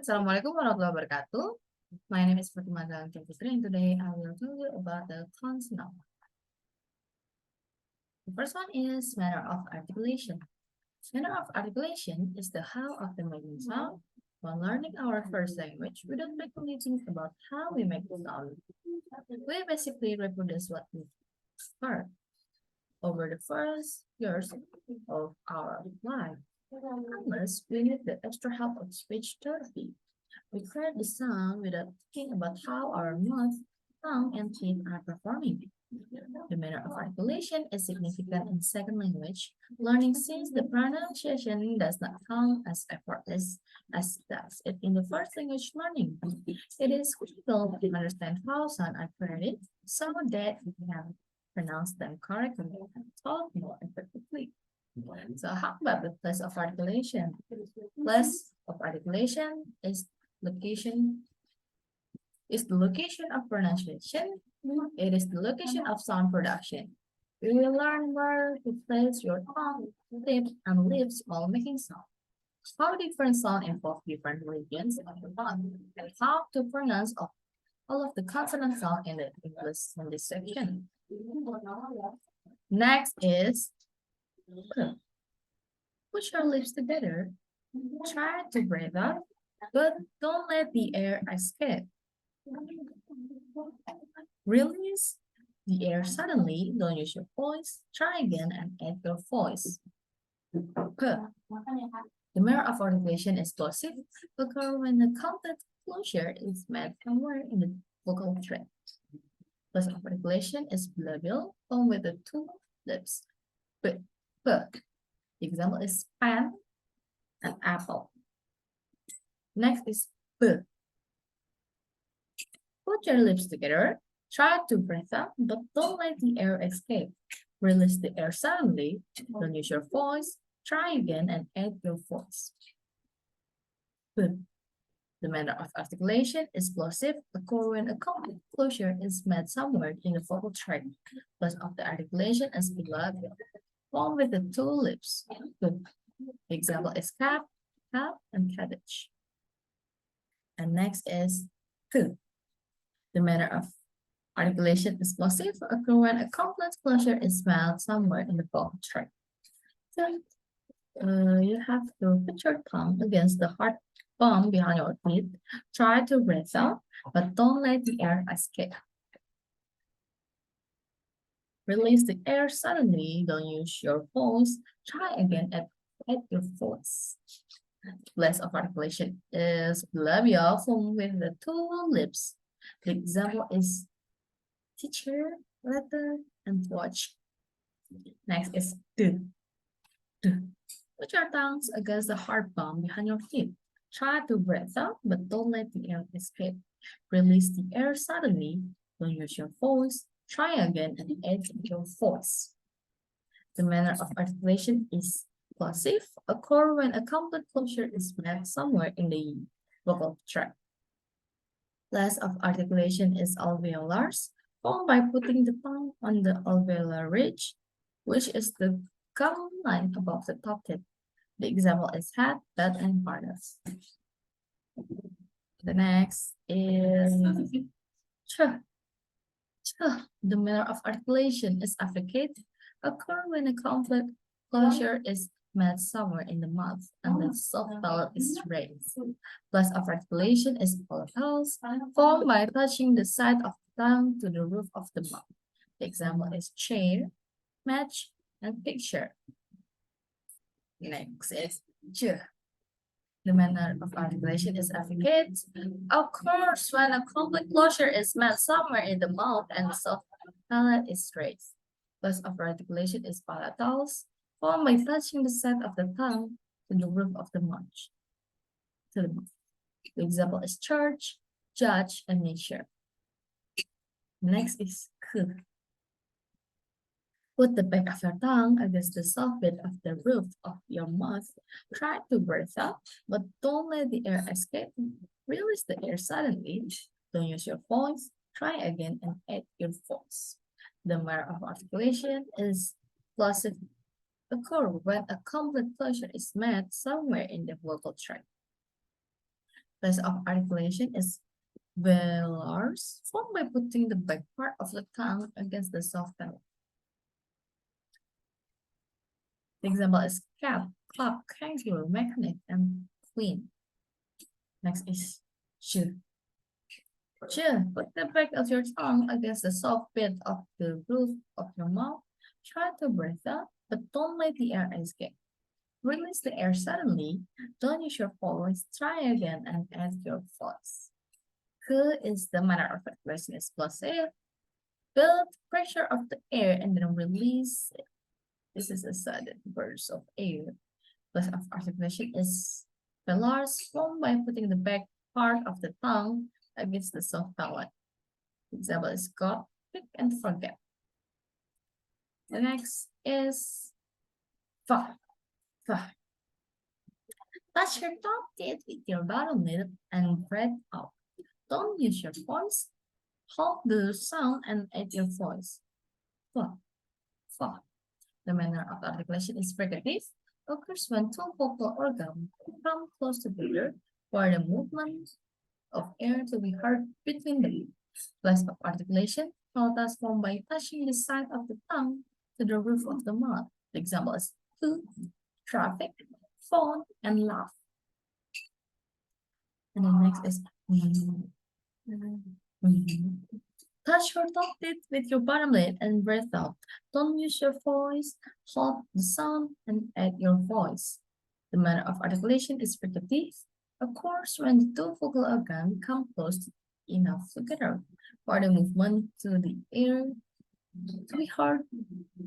Assalamualaikum warahmatullahi wabarakatuh. My name is Fatimah and Putri, and today I will tell you about the consonant. The first one is manner of articulation. Manner of articulation is the how of the making sound. When learning our first language, we don't frequently think about how we make the sound. We basically reproduce what we heard over the first years of our life. Unless we need the extra help of speech therapy, we create the sound without thinking about how our mouth, tongue, and teeth are performing. The manner of articulation is significant in second language learning since the pronunciation does not come as effortless as does it in the first language learning. It is critical to understand how sounds are created so that we can pronounce them correctly and talk more effectively. So how about the place of articulation? Place of articulation is the location of pronunciation. It is the location of sound production. You will learn where to place your tongue, lips, and lips while making sound. How different sound involve different regions of the tongue, and how to pronounce all of the consonant sound in the English in this section. Next is put your lips together. Try to breathe out, but don't let the air escape. Release the air suddenly, don't use your voice. Try again and add your voice. The manner of articulation is plosive, occur when the contact closure is made somewhere in the vocal tract. Place of articulation is labial, formed with the two lips. P. The example is pen and apple. Next is P. Put your lips together. Try to breathe out, but don't let the air escape. Release the air suddenly. Don't use your voice. Try again and add your voice. P. The manner of articulation is plosive, occur when a complete closure is made somewhere in the vocal tract. Place of the articulation is bilabial, formed with the two lips. The example is cap, and cabbage. And next is P. The manner of articulation is plosive, occur when a complete closure is made somewhere in the vocal tract. So, you have to put your tongue against the hard palm behind your teeth. Try to breathe out, but don't let the air escape. Release the air suddenly. Don't use your voice. Try again and add your voice. Place of articulation is labial, formed with the two lips. The example is teacher, letter, and watch. Next is do. Put your tongues against the hard palm behind your teeth. Try to breathe out, but don't let the air escape. Release the air suddenly. Don't use your voice. Try again and add your voice. The manner of articulation is plosive, occur when a complete closure is made somewhere in the vocal tract. Place of articulation is alveolars, formed by putting the tongue on the alveolar ridge, which is the common line above the top tip. The example is head, bed, and harness. The next is ch. The manner of articulation is affricate, occur when a complete closure is made somewhere in the mouth and the soft palate is raised. Place of articulation is palatals, formed by touching the side of the tongue to the roof of the mouth. The example is chair, match, and picture. Next is j. The manner of articulation is affricate, occurs when a complete closure is made somewhere in the mouth and the soft palate is raised. Place of articulation is palatals, formed by touching the side of the tongue to the roof of the mouth. The example is church, judge, and nature. Next is k. Put the back of your tongue against the soft bit of the roof of your mouth. Try to breathe out, but don't let the air escape. Release the air suddenly. Don't use your voice. Try again and add your voice. The manner of articulation is plosive, occur when a complete closure is made somewhere in the vocal tract. Place of articulation is velars, formed by putting the back part of the tongue against the soft palate. The example is cat, club, kangaroo, mechanic, and queen. Next is chew. Chew. Put the back of your tongue against the soft bit of the roof of your mouth. Try to breathe out, but don't let the air escape. Release the air suddenly. Don't use your voice. Try again and add your voice. Who is the manner of articulation is plus air. Build pressure of the air and then release it. This is a sudden burst of air. Plus of articulation is velars, formed by putting the back part of the tongue against the soft palate. Example is got, pick, and forget. The next is fa. Fa. Touch your top teeth with your bottom lip and breathe out. Don't use your voice. Hold the sound and add your voice. Fa. Fa. The manner of articulation is fricative, occurs when two vocal organs come close together for the movement of air to be heard between them. Place of articulation, notas formed by touching the side of the tongue to the roof of the mouth. The example is food, traffic, phone, and laugh. And the next is touch your top teeth with your bottom lip and breathe out. Don't use your voice. Hold the sound and add your voice. The manner of articulation is fricative, occurs when the two vocal organs come close enough together for the movement to the air to be heard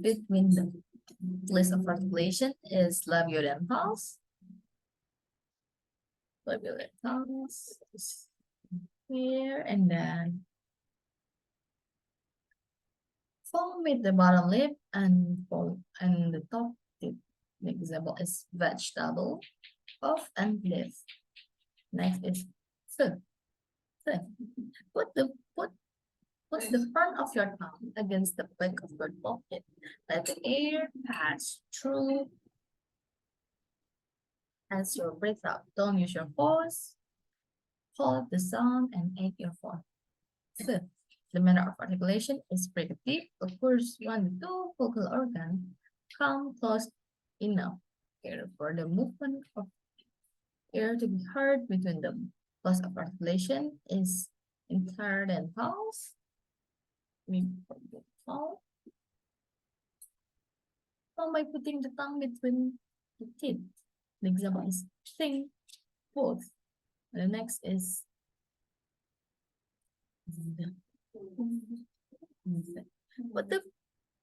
between them. List of articulation is labiodentals. Labiodentals is here, and then form with the bottom lip and the top tip. The example is vegetable, off, and leaf. Next is food. Put the front of your tongue against the back of your pocket. Let the air pass through as you breathe out. Don't use your voice. Hold the sound and add your voice. Fifth, the manner of articulation is fricative, occurs when the two vocal organs come close enough for the movement of air to be heard between them. Plus of articulation is interdentals. By putting the tongue between the teeth. The example is think, both. The next is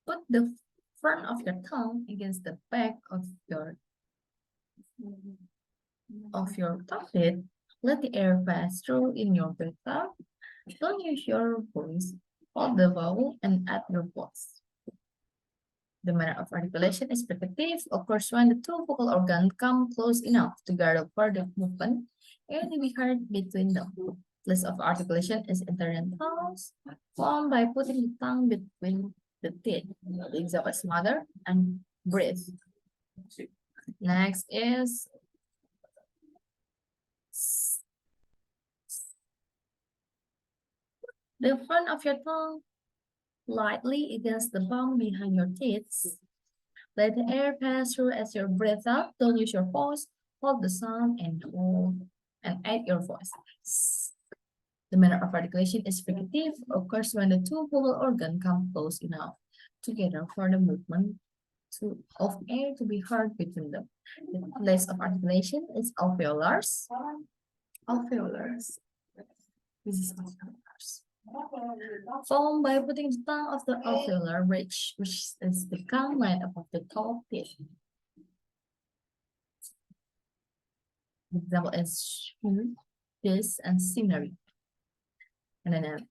put the front of your tongue against the back of your top teeth. Let the air pass through in your breath out. Don't use your voice. Hold the vowel and add your voice. The manner of articulation is fricative, occurs when the two vocal organs come close enough together for the movement and to be heard between them. List of articulation is interdentals, formed by putting the tongue between the teeth. The example is mother and breathe. Next is the front of your tongue lightly against the bump behind your teeth. Let the air pass through as you breathe out. Don't use your voice. Hold the sound and add your voice. The manner of articulation is fricative, occurs when the two vocal organs come close enough together for the movement of air to be heard between them. The place of articulation is alveolars. Alveolars. This is alveolars. Formed by putting the tongue of the alveolar ridge, which is the gum line above the top teeth. The example is this and scenery. And then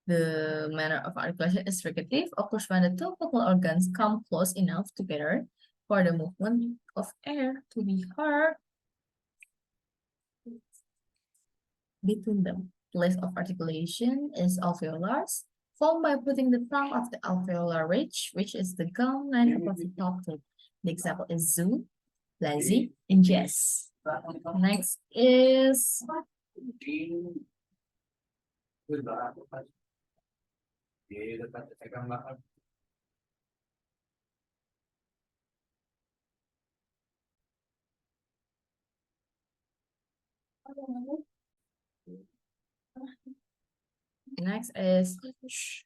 the manner of articulation is fricative, occurs when the two vocal organs come close enough together for the movement of air to be heard between them. Place of articulation is alveolars, formed by putting the tongue of the alveolar ridge, which is the gum line above the top tip. The example is zoo, lazy, and yes. Next is shh.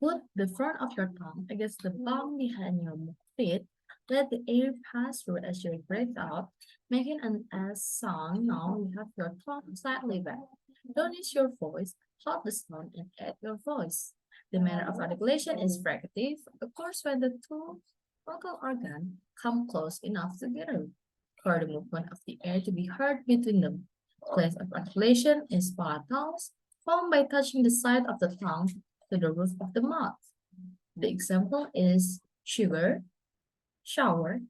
Put the front of your tongue against the palm behind your feet. Let the air pass through as you breathe out, making an S sound. Now you have your tongue slightly back. Don't use your voice. Hold the sound and add your voice. The manner of articulation is fricative, of course, when the two vocal organs come close enough together for the movement of the air to be heard between them. Place of articulation is palatals, formed by touching the side of the tongue to the roof of the mouth. The example is sugar, shower,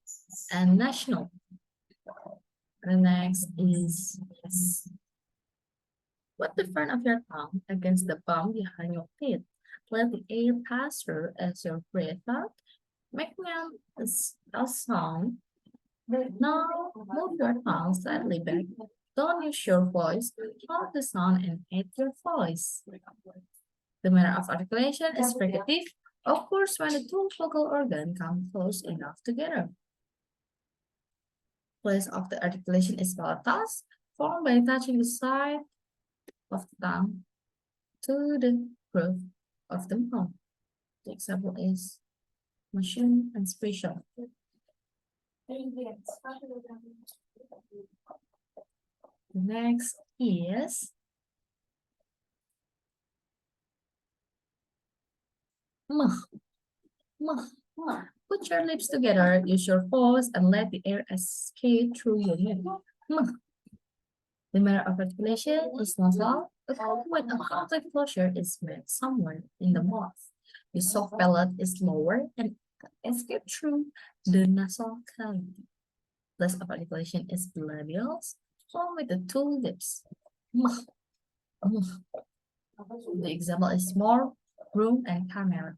and national. The next is put the front of your tongue against the palm behind your teeth. Let the air pass through as you breathe out, making a sound. Now move your tongue slightly back. Don't use your voice. Hold the sound and add your voice. The manner of articulation is fricative, of course, when the two vocal organs come close enough together. Place of the articulation is palatals, formed by touching the side of the tongue to the roof of the mouth. The example is machine and special. Next is put your lips together, use your paws, and let the air escape through your mouth. The manner of articulation is nasal, when a contact closure is made somewhere in the mouth. The soft palate is lower and escape through the nasal cavity. Place of articulation is labials, formed with the two lips. The example is more, room, and camera.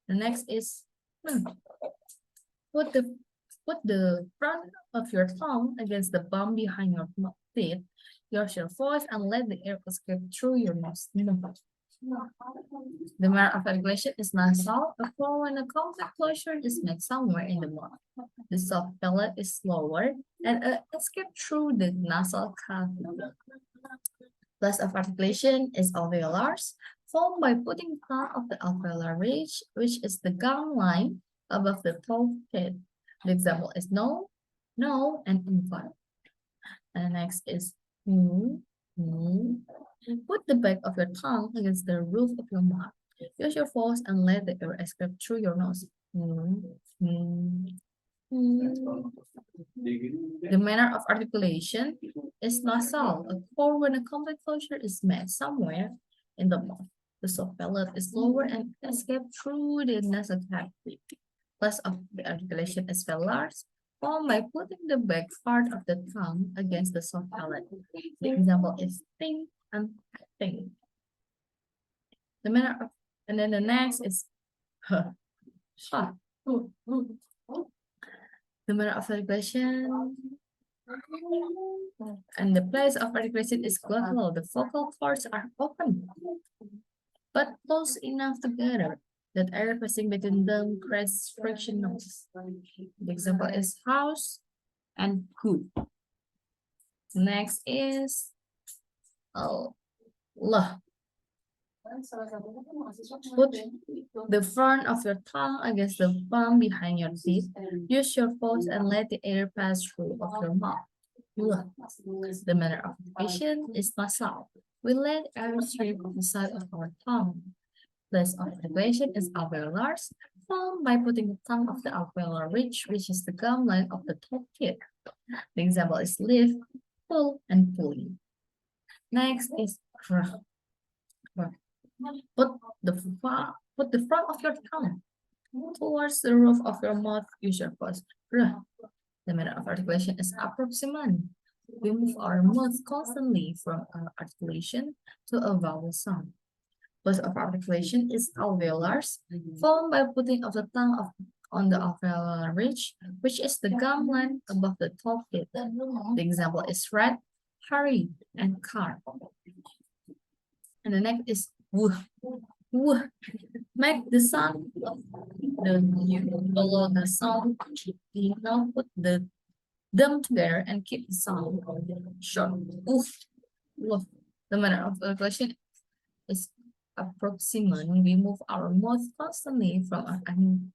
The next is put the front of your tongue against the bum behind your teeth. Use your voice and let the air escape through your nose. The manner of articulation is nasal, before when a contact closure is made somewhere in the mouth. The soft palate is slower and escape through the nasal cavity. Place of articulation is alveolars, formed by putting the tongue of the alveolar ridge, which is the gum line above the top teeth. The example is no, no, and infant. And next is Put the back of your tongue against the roof of your mouth. Use your voice and let the air escape through your nose. The manner of articulation is nasal, or when a complete closure is made somewhere in the mouth. The soft palate is lower and escape through the nasal cavity. Place of the articulation is velars, formed by putting the back part of the tongue against the soft palate. The example is thing and thing. The manner of, and then the next is ha. The manner of articulation and the place of articulation is glottal. The vocal cords are open, but close enough together that air passing between them creates friction noise. The example is house and who. Next is lah. Put the front of your tongue against the palm behind your teeth. Use your voice and let the air pass through of your mouth. The manner of articulation is nasal. We let air stream off the side of our tongue. Place of articulation is alveolars, formed by putting the tongue of the alveolar ridge, which is the gum line of the top teeth. The example is lift, pull, and pulling. Next is Put the front of your tongue towards the roof of your mouth. Use your voice. The manner of articulation is approximant. We move our mouth constantly from our articulation to a vowel sound. Place of articulation is alveolars, formed by putting of the tongue on the alveolar ridge, which is the gum line above the top lip. The example is red, hurry, and car. And the next is woo. Woo. Make the sound of you follow the sound. Now put them together and keep the sound short. Woof. Woof. The manner of articulation is approximant. We move our mouth constantly from an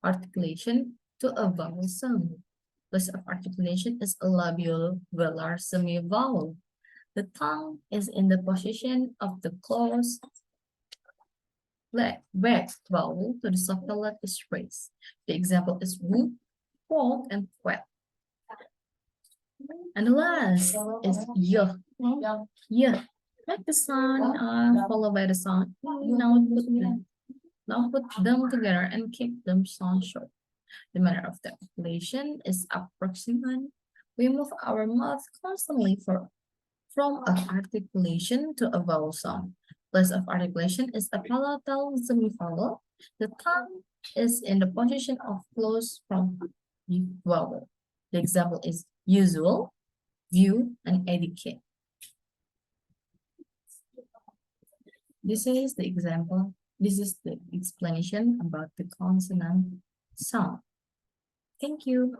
articulation to a vowel sound. Place of articulation is a labial-velar semi-vowel. The tongue is in the position of the closed back vowel to the soft palate is raised. The example is whoop, walk, and quack. And the last is yuh. Yuh. Make the sound followed by the sound. Now put them together and keep them sound short. The manner of the articulation is approximant. We move our mouth constantly from an articulation to a vowel sound. Place of articulation is a palatal semivowel. The tongue is in the position of close from the vowel. The example is usual, view, and educate. This is the example. This is the explanation about the consonant sound. Thank you.